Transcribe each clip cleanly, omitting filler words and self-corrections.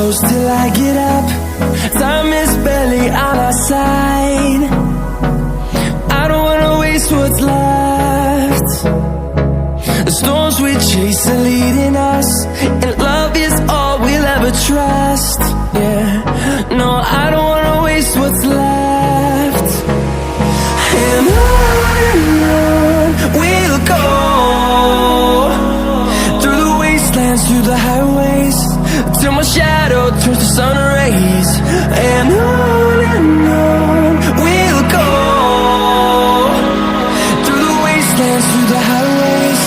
close till I get up. Time is barely on our side. I don't wanna waste what's left. The storms we chase are leading us, and love is all we'll ever trust. Yeah, no, I don't wanna waste what's left. And on we'll go, through the wastelands, through the highways, till my shadow turns to sun rays. And on we'll go, through the wastelands, through the highways,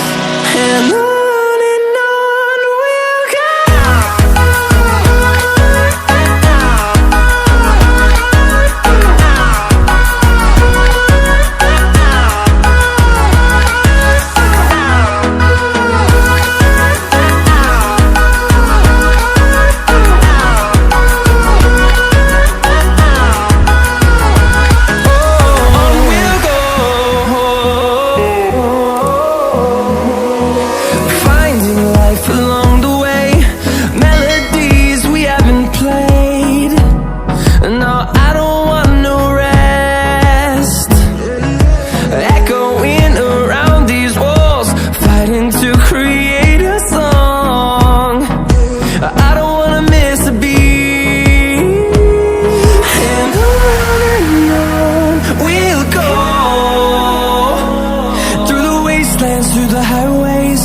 and on we'll go. Through the highways,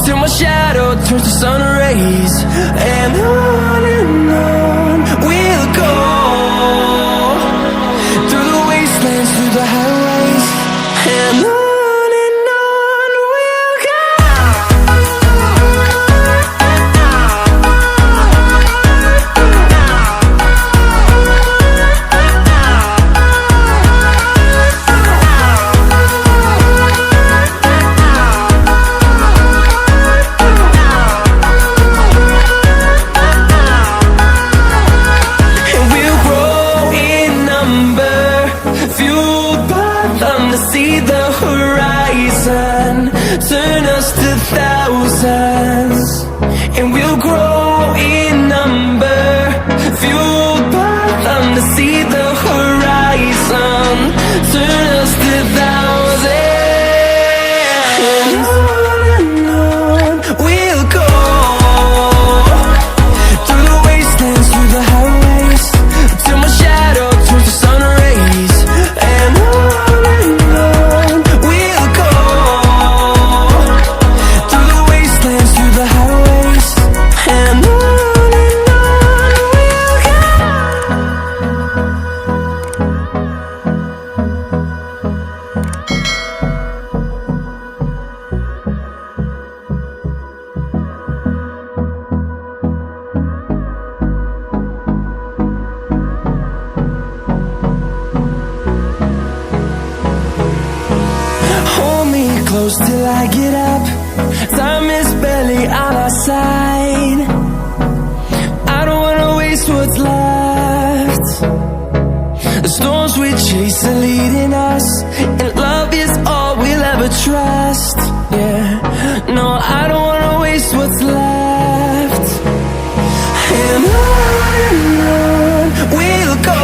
till my shadow turns to sun rays. And on we'll go, through the wastelands, through the highways, and on we'll go. See the horizon, turn us to thousands, and we'll grow in number, fueled by them to see the horizon, turn us to thousands. And on we'll go, through the wastelands, through the highways, till my shadow turns to sun rays. And close till I get up. Time is barely on our side. I don't wanna waste what's left. The storms we chase are leading us, and love is all we'll ever trust. Yeah, no, I don't wanna waste what's left. And on we'll go,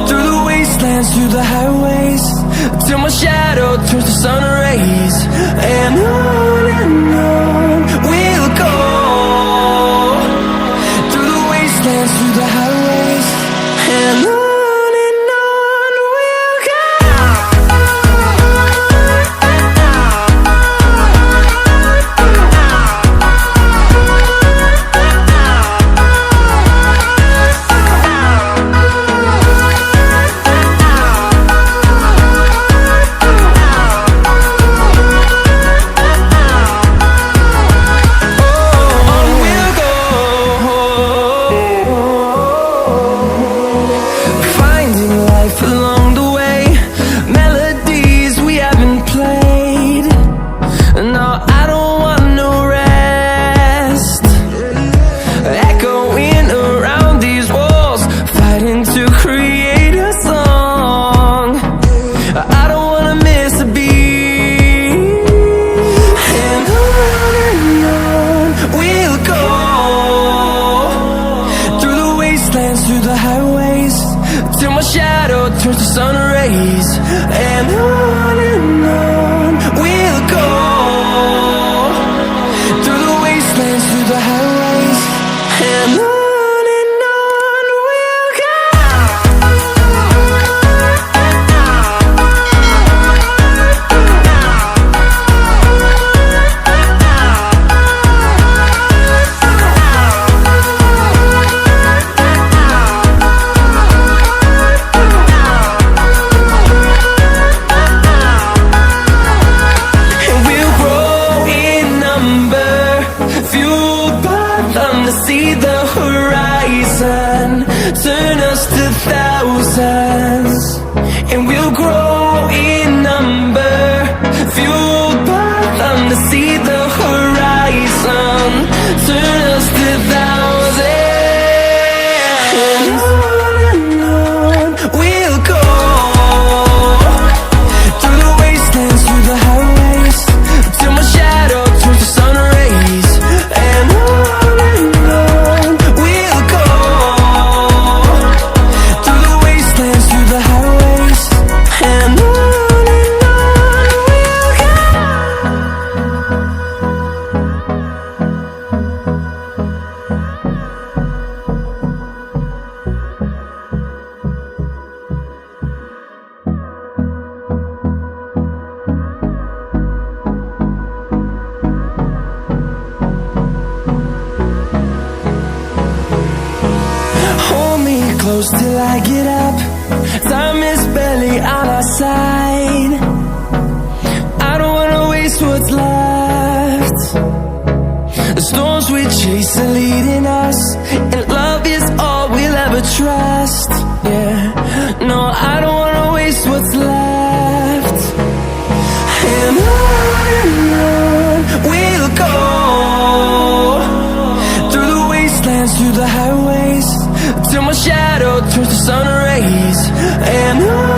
through the wastelands, through the highways, till my shadow turns to sun rays. And on we'll go, through the wastelands, through the highways, and on we'll go. till my shadow turns to sun rays. And on we'll go, through the wastelands, through the highways. And on we'll go. See the horizon, turn us to thousands, and we'll grow in number, fueled by them to see the horizon, turn us to thousands, and on we'll go, through the wastelands, through the highways, till my shadow turns to sun rays. And close till I get up. Time is barely on our side. I don't wanna waste what's left. The storms we chase are leading us, and love is all we'll ever trust. Yeah, no, I don't wanna waste what's left. And on we'll go, through the wastelands, through the highways, till my shadow turns to sun rays. And on